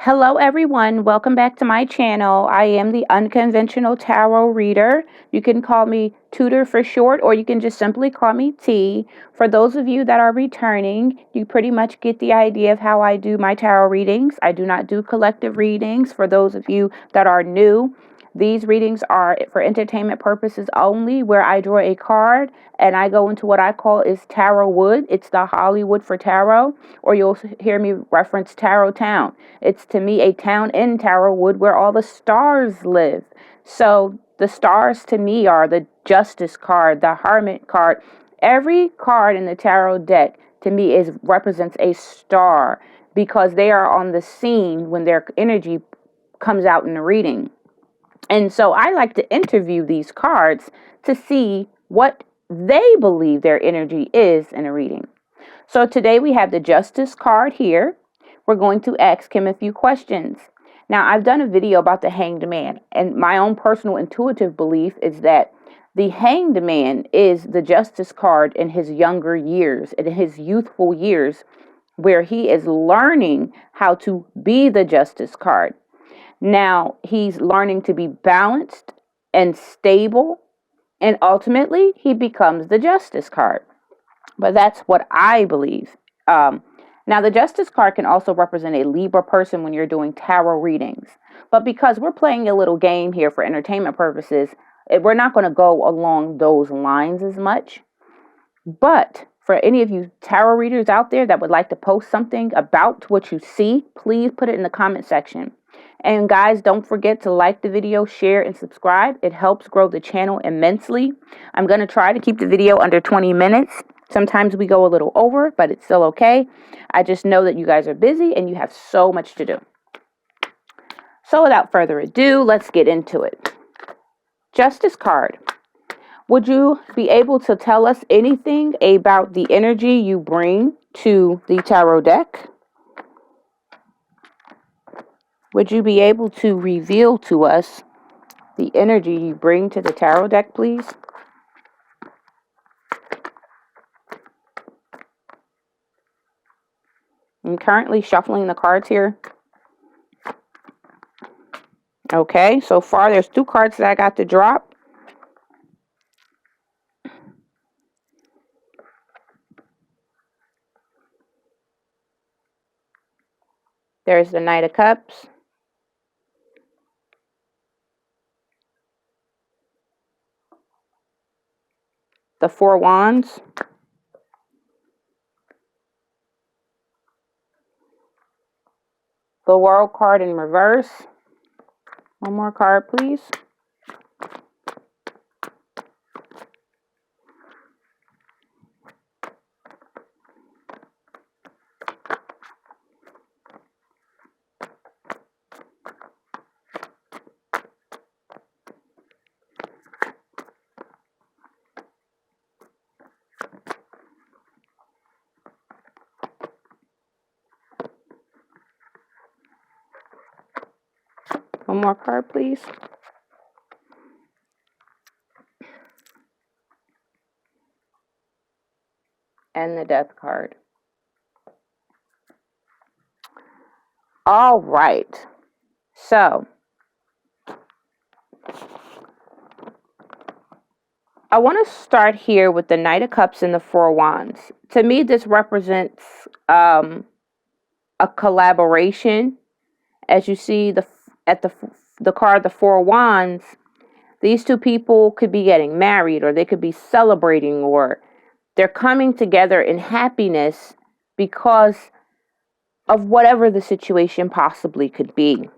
Hello, everyone. Welcome back to my channel. I am the Unconventional Tarot Reader. You can call me Tutor for short, or you can just simply call me T. For those of you that are returning, you pretty much get the idea of how I do my tarot readings. I do not do collective readings. For those of you that are new, these readings are for entertainment purposes only, where I draw a card and I go into what I call is Tarot Wood. It's the Hollywood for tarot, or you'll hear me reference Tarot Town. It's to me a town in Tarot Wood where all the stars live. So the stars to me are the Justice card, the Hermit card. Every card in the tarot deck to me represents a star because they are on the scene when their energy comes out in the reading. And so I like to interview these cards to see what they believe their energy is in a reading. So today we have the Justice card here. We're going to ask him a few questions. Now, I've done a video about the Hanged Man, and my own personal intuitive belief is that the Hanged Man is the Justice card in his younger years, in his youthful years, where he is learning how to be the Justice card. Now he's learning to be balanced and stable, and ultimately he becomes the Justice card. But that's what I believe. Now, the Justice card can also represent a Libra person when you're doing tarot readings. But because we're playing a little game here for entertainment purposes, we're not going to go along those lines as much. But for any of you tarot readers out there that would like to post something about what you see, please put it in the comment section. And guys, don't forget to like the video, share, and subscribe. It helps grow the channel immensely. I'm going to try to keep the video under 20 minutes. Sometimes we go a little over, but it's still okay. I just know that you guys are busy and you have so much to do. So without further ado, let's get into it. Justice card. Would you be able to tell us anything about the energy you bring to the tarot deck? Would you be able to reveal to us the energy you bring to the tarot deck, please? I'm currently shuffling the cards here. Okay, so far there's 2 cards that I got to drop. There's the Knight of Cups. The 4 Wands. The World card in reverse. One more card, please. One more card, please. And the Death card. All right. So, I want to start here with the Knight of Cups and the 4 Wands. To me, this represents a collaboration. As you see the card, the 4 Wands, these 2 people could be getting married, or they could be celebrating, or they're coming together in happiness because of whatever the situation possibly could be.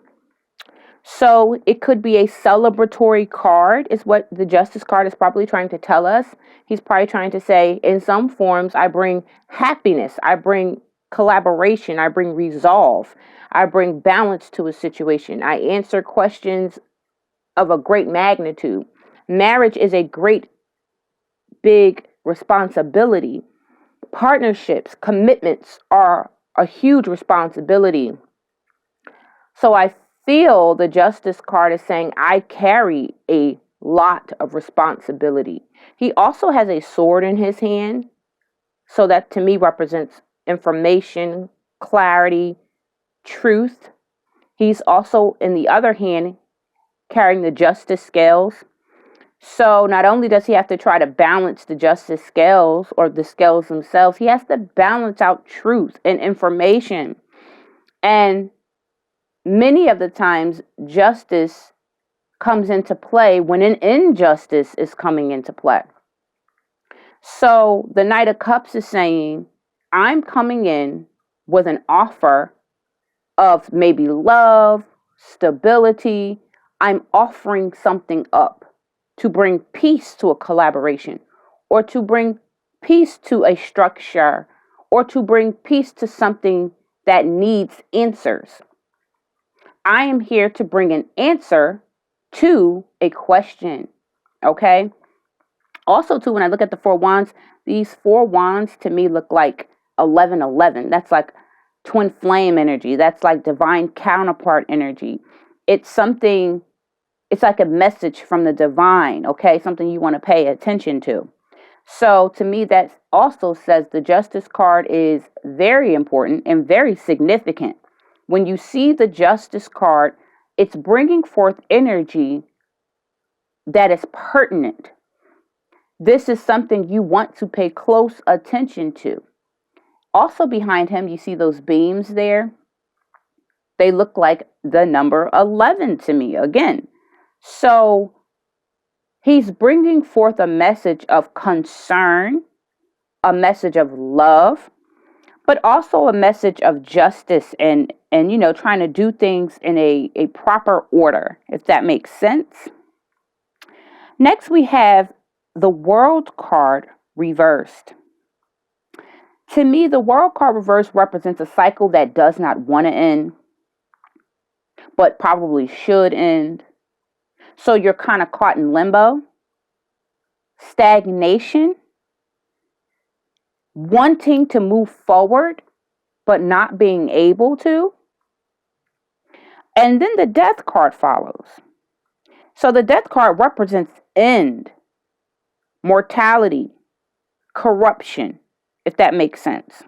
So it could be a celebratory card, is what the Justice card is probably trying to tell us. He's probably trying to say, in some forms, I bring happiness, I bring collaboration, I bring resolve, I bring balance to a situation. I answer questions of a great magnitude. Marriage is a great big responsibility. Partnerships, commitments are a huge responsibility. So I feel the Justice card is saying I carry a lot of responsibility. He also has a sword in his hand. So that to me represents information, clarity, truth. He's also, in the other hand, carrying the justice scales. So not only does he have to try to balance the justice scales or the scales themselves, he has to balance out truth and information. And many of the times, justice comes into play when an injustice is coming into play. So the Knight of Cups is saying, I'm coming in with an offer of maybe love, stability. I'm offering something up to bring peace to a collaboration, or to bring peace to a structure, or to bring peace to something that needs answers. I am here to bring an answer to a question. Okay? Also, too, when I look at the Four Wands, these Four Wands to me look like 1111. That's like twin flame energy. That's like divine counterpart energy. It's something, it's like a message from the divine, okay? Something you want to pay attention to. So to me, that also says the Justice card is very important and very significant. When you see the Justice card, it's bringing forth energy that is pertinent. This is something you want to pay close attention to. Also behind him, you see those beams there? They look like the number 11 to me again. So he's bringing forth a message of concern, a message of love, but also a message of justice and trying to do things in a proper order, if that makes sense. Next, we have the World card reversed. To me, the World card reversed represents a cycle that does not want to end, but probably should end. So you're kind of caught in limbo, stagnation, wanting to move forward, but not being able to. And then the Death card follows. So the Death card represents end, mortality, corruption, if that makes sense.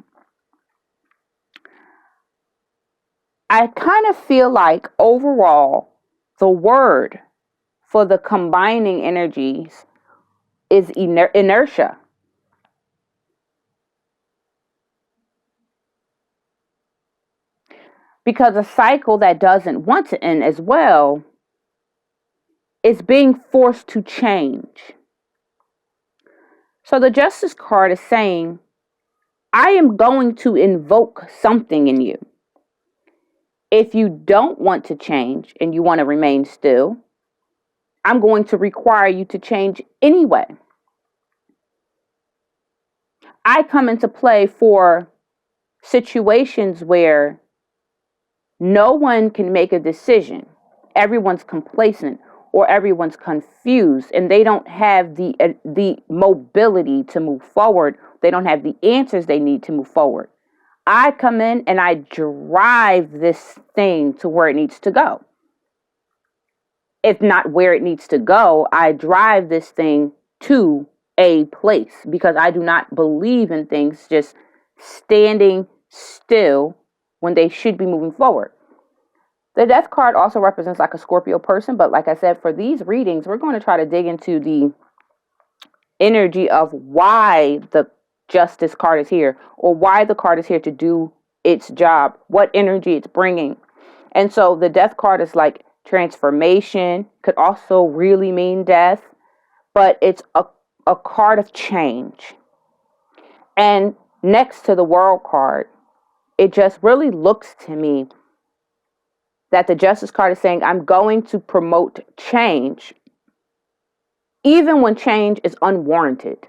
I kind of feel like overall, the word for the combining energies is inertia. Because a cycle that doesn't want to end as well is being forced to change. So the Justice card is saying, I am going to invoke something in you. If you don't want to change and you want to remain still, I'm going to require you to change anyway. I come into play for situations where no one can make a decision. Everyone's complacent or everyone's confused and they don't have the mobility to move forward. They don't have the answers they need to move forward. I come in and I drive this thing to where it needs to go. If not where it needs to go, I drive this thing to a place because I do not believe in things just standing still when they should be moving forward. The Death card also represents like a Scorpio person, but like I said, for these readings, we're going to try to dig into the energy of why the Justice card is here, or why the card is here to do its job, what energy it's bringing. And so the Death card is like transformation, could also really mean death, but it's a card of change. And next to the World card, it just really looks to me that the Justice card is saying, I'm going to promote change, even when change is unwarranted.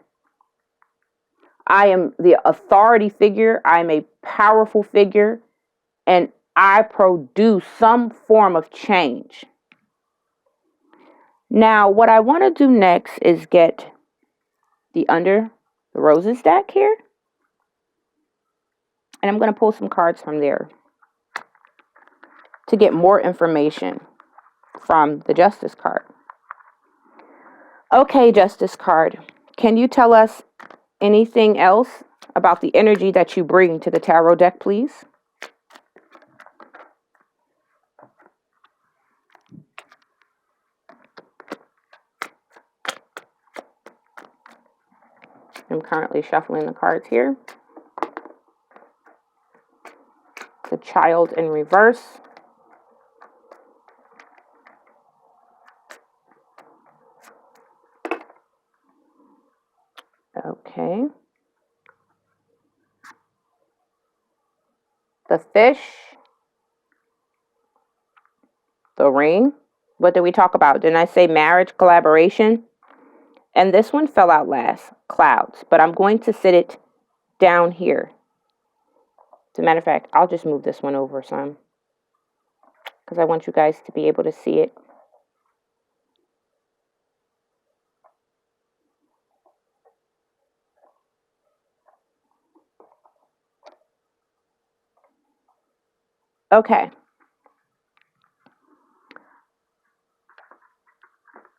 I am the authority figure. I'm a powerful figure, and I produce some form of change. Now, what I want to do next is get the Under the Roses deck here, and I'm going to pull some cards from there to get more information from the Justice card. Okay, Justice card, can you tell us anything else about the energy that you bring to the tarot deck, please? I'm currently shuffling the cards here. The Child in reverse. Okay. The Fish. The Ring. What did we talk about? Didn't I say marriage, collaboration? And this one fell out last, Clouds. But I'm going to sit it down here. As a matter of fact, I'll just move this one over some, because I want you guys to be able to see it. Okay.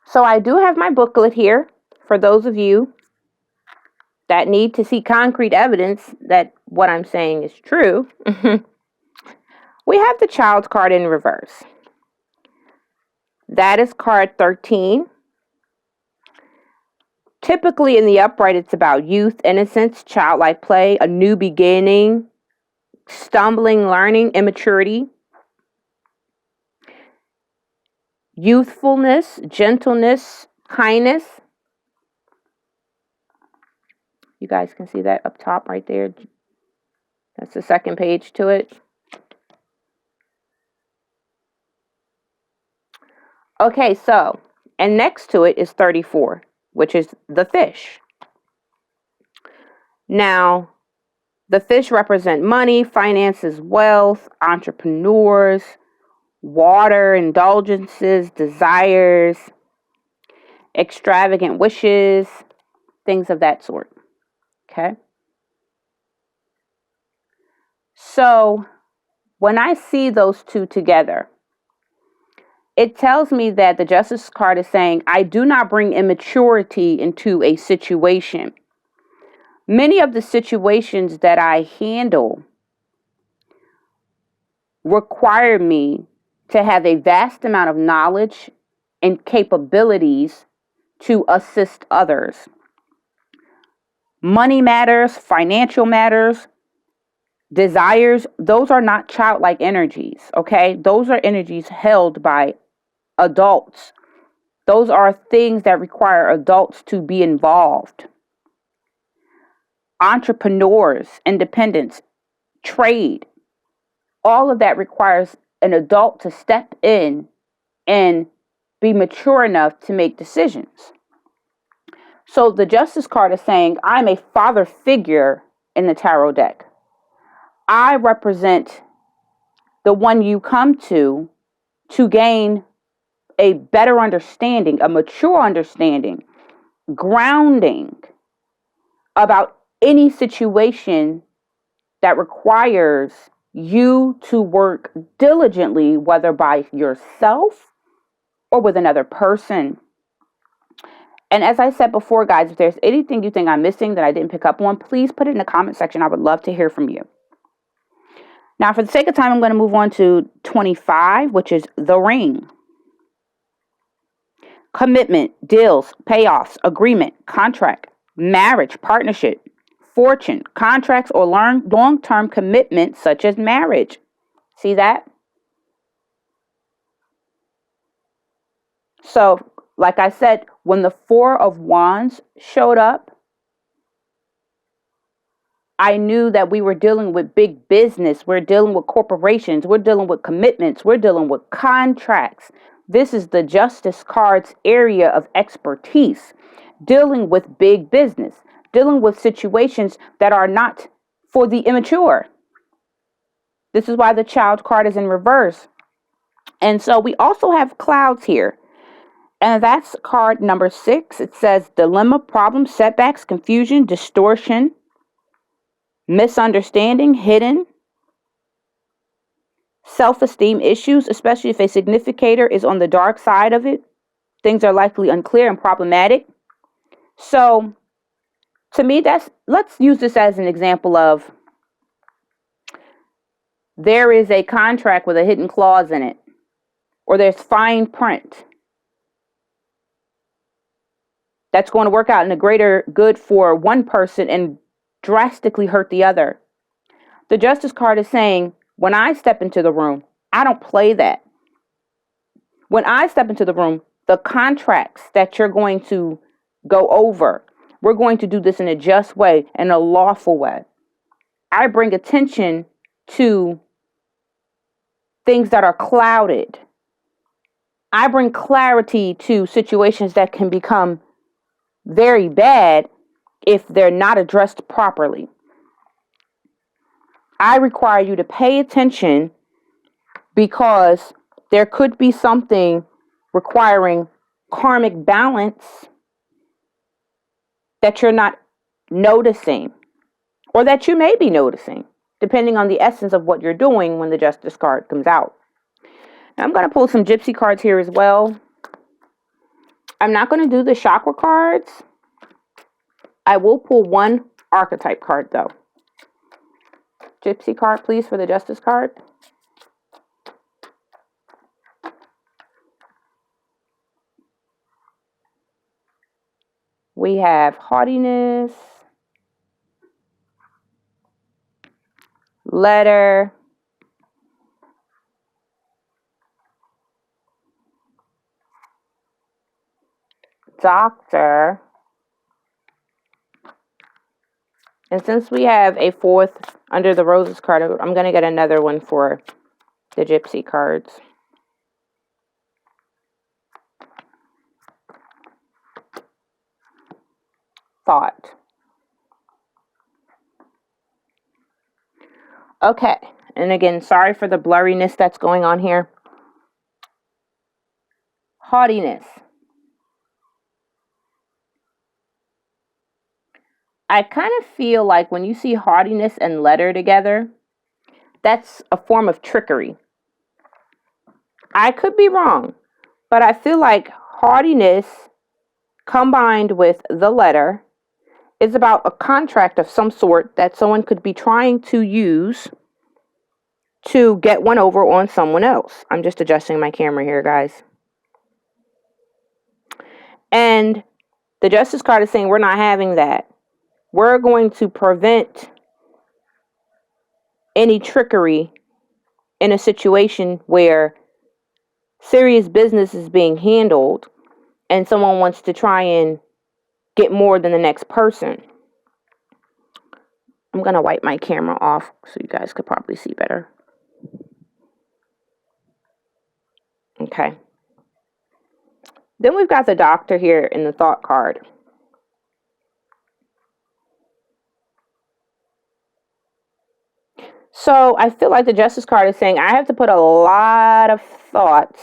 So I do have my booklet here for those of you that need to see concrete evidence that what I'm saying is true. We have the Child's card in reverse. That is card 13. Typically in the upright, it's about youth, innocence, childlike play, a new beginning, stumbling, learning, immaturity, youthfulness, gentleness, kindness. You guys can see that up top right there. That's the second page to it. Okay, so, and next to it is 34, which is the Fish. Now, the Fish represent money, finances, wealth, entrepreneurs, water, indulgences, desires, extravagant wishes, things of that sort. Okay? So, when I see those two together, it tells me that the Justice card is saying, I do not bring immaturity into a situation. Many of the situations that I handle require me to have a vast amount of knowledge and capabilities to assist others. Money matters, financial matters, desires, those are not childlike energies, okay? Those are energies held by adults. Those are things that require adults to be involved. Entrepreneurs, independence, trade, all of that requires an adult to step in and be mature enough to make decisions. So the Justice card is saying, I'm a father figure in the tarot deck. I represent the one you come to gain a better understanding, a mature understanding, grounding about any situation that requires you to work diligently, whether by yourself or with another person. And as I said before, guys, if there's anything you think I'm missing that I didn't pick up on, please put it in the comment section. I would love to hear from you. Now, for the sake of time, I'm going to move on to 25, which is the Ring. Commitment, deals, payoffs, agreement, contract, marriage, partnership, fortune, contracts, or long-term commitments such as marriage. See that? So, like I said, when the Four of Wands showed up, I knew that we were dealing with big business. We're dealing with corporations. We're dealing with commitments. We're dealing with contracts. This is the Justice card's area of expertise, dealing with big business, dealing with situations that are not for the immature. This is why the Child card is in reverse. And so we also have Clouds here. And that's card number 6. It says dilemma, problem, setbacks, confusion, distortion, misunderstanding, hidden, self-esteem issues, especially if a significator is on the dark side of it. Things are likely unclear and problematic. So, to me, let's use this as an example of there is a contract with a hidden clause in it, or there's fine print that's going to work out in a greater good for one person and drastically hurt the other. The Justice card is saying, when I step into the room, I don't play that. When I step into the room, the contracts that you're going to go over, we're going to do this in a just way, in a lawful way. I bring attention to things that are clouded. I bring clarity to situations that can become very bad if they're not addressed properly. I require you to pay attention because there could be something requiring karmic balance that you're not noticing, or that you may be noticing, depending on the essence of what you're doing when the Justice card comes out. Now, I'm going to pull some Gypsy cards here as well. I'm not going to do the chakra cards. I will pull one archetype card, though. Gypsy card, please, for the Justice card. We have haughtiness, letter, doctor, and since we have a fourth under the roses card, I'm going to get another one for the Gypsy cards. Thought. Okay, and again, sorry for the blurriness that's going on here. Haughtiness. I kind of feel like when you see haughtiness and letter together, that's a form of trickery. I could be wrong, but I feel like haughtiness combined with the letter is about a contract of some sort that someone could be trying to use to get one over on someone else. I'm just adjusting my camera here, guys. And the Justice card is saying we're not having that. We're going to prevent any trickery in a situation where serious business is being handled and someone wants to try and get more than the next person. I'm going to wipe my camera off so you guys could probably see better. Okay. Then we've got the Doctor here in the Thought card. So I feel like the Justice card is saying I have to put a lot of thought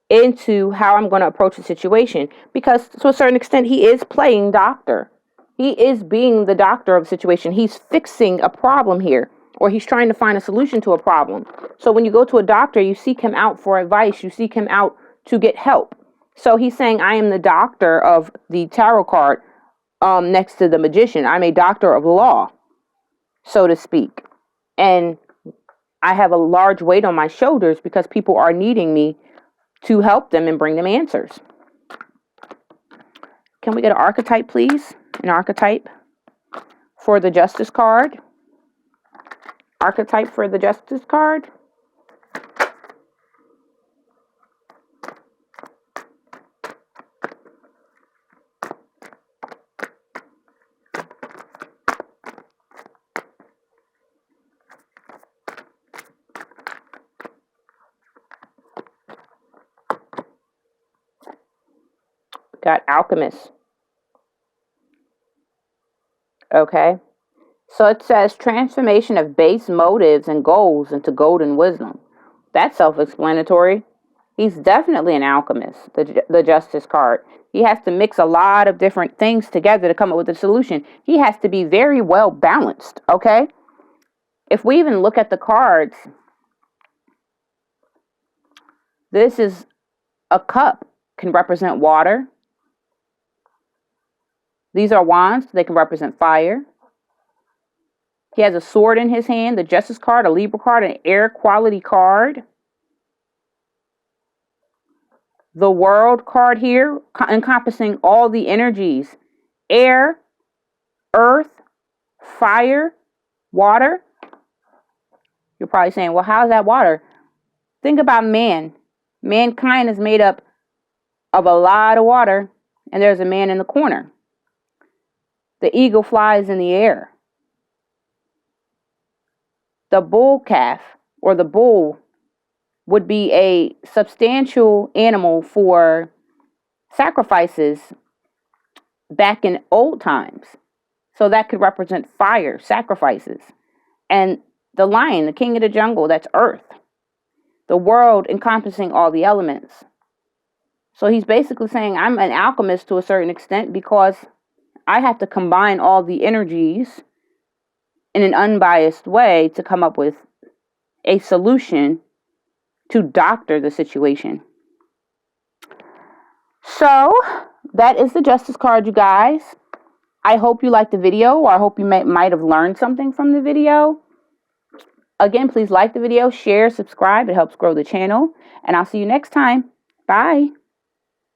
into how I'm going to approach the situation, because to a certain extent he is playing doctor. He is being the doctor of the situation. He's fixing a problem here, or he's trying to find a solution to a problem. So when you go to a doctor, you seek him out for advice. You seek him out to get help. So he's saying, I am the doctor of the tarot card next to the magician. I'm a doctor of law, so to speak. And I have a large weight on my shoulders because people are needing me to help them and bring them answers. Can we get an archetype, please? An archetype for the Justice card. Archetype for the Justice card. Got Alchemist. Okay. So it says transformation of base motives and goals into golden wisdom. That's self-explanatory. He's definitely an alchemist, the Justice card. He has to mix a lot of different things together to come up with a solution. He has to be very well balanced, okay? If we even look at the cards, this is a cup, can represent water. These are wands. They can represent fire. He has a sword in his hand, the Justice card, a Libra card, an air quality card. the World card here, encompassing all the energies: air, earth, fire, water. You're probably saying, well, how is that water? Think about man. Mankind is made up of a lot of water, and there's a man in the corner. The eagle flies in the air. The bull calf, or the bull, would be a substantial animal for sacrifices back in old times. So that could represent fire, sacrifices. And the lion, the king of the jungle, that's earth. The world encompassing all the elements. So he's basically saying, I'm an alchemist to a certain extent because I have to combine all the energies in an unbiased way to come up with a solution to doctor the situation. So that is the Justice card, you guys. I hope you liked the video, or I hope you might have learned something from the video. Again, please like the video, share, subscribe. It helps grow the channel. And I'll see you next time. Bye.